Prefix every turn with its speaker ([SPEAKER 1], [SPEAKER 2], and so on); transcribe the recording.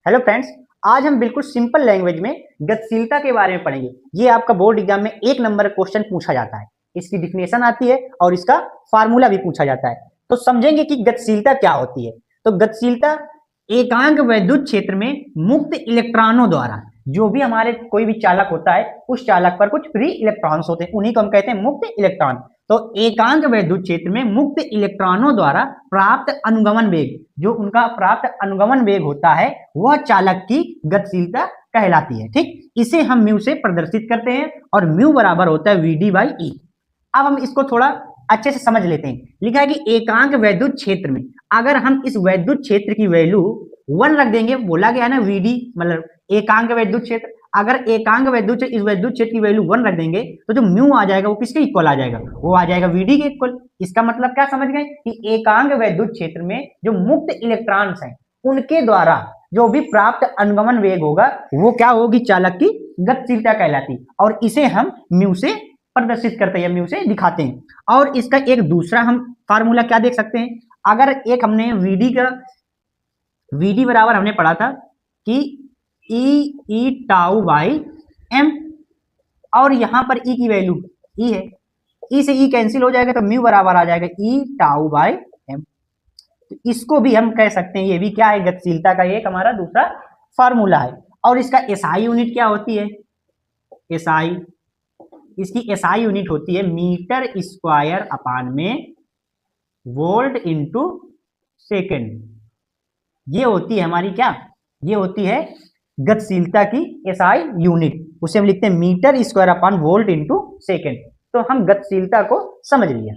[SPEAKER 1] Hello friends, आज हम बिल्कुल सिंपल लैंग्वेज में गतिशीलता के बारे में पढ़ेंगे। ये आपका बोर्ड एग्जाम में एक नंबर क्वेश्चन पूछा जाता है। इसकी डिफिनेशन आती है और इसका फार्मूला भी पूछा जाता है। तो समझेंगे कि गतिशीलता क्या होती है। तो गतिशीलता एकांक वैद्युत क्षेत्र में मुक्त इलेक्ट्रॉनों द्वारा, जो भी हमारे कोई भी चालक होता है उस चालक पर कुछ फ्री इलेक्ट्रॉन्स होते हैं, उन्हीं को हम कहते हैं मुक्त इलेक्ट्रॉन। तो एकांक वैद्युत क्षेत्र में मुक्त इलेक्ट्रॉनों द्वारा प्राप्त अनुगमन वेग, जो उनका प्राप्त अनुगमन वेग होता है, वह चालक की गतिशीलता कहलाती है। ठीक, इसे हम म्यू से प्रदर्शित करते हैं और म्यू बराबर होता है वी डी बाई ई। अब हम इसको थोड़ा अच्छे से समझ लेते हैं। लिखा है कि एकांक वैद्युत क्षेत्र में अगर हम इस वैद्युत क्षेत्र की वैल्यू 1 रख देंगे, बोला गया है ना वीडी मतलब एकांक वैद्युत क्षेत्र, अगर एकांक वैद्युत इस वैद्युत क्षेत्र की वैल्यू 1 रख देंगे तो जो म्यू आ जाएगा वो किसके इक्वल आ जाएगा, वो आ जाएगा वीडी के इक्वल। इसका मतलब क्या समझ गए कि एकांक वैद्युत क्षेत्र में जो मुक्त इलेक्ट्रॉन्स हैं उनके द्वारा जो भी प्राप्त अनुगमन वेग होगा वो क्या होगी, चालक की गतिशीलता कहलाती, और इसे हम म्यू से प्रदर्शित करते हैं, म्यू से दिखाते हैं। और इसका एक दूसरा हम फार्मूला क्या देख सकते हैं, अगर एक हमने वीडी बराबर हमने पढ़ा था कि ई टाउ बाई एम, और यहां पर ई की वैल्यू ई है, ई से ई कैंसिल हो जाएगा तो म्यू बराबर आ जाएगा ई टाउ बाई एम। तो इसको भी हम कह सकते हैं, ये भी क्या है, गतिशीलता का एक हमारा दूसरा फार्मूला है। और इसका एसआई यूनिट क्या होती है, एसआई, इसकी एसआई यूनिट होती है मीटर स्क्वायर अपान में वोल्ट इंटू सेकेंड। ये होती है हमारी क्या, ये होती है गतिशीलता की एसआई यूनिट, उसे हम लिखते हैं metre square upon volt into second. तो हम गतिशीलता को समझ लिया।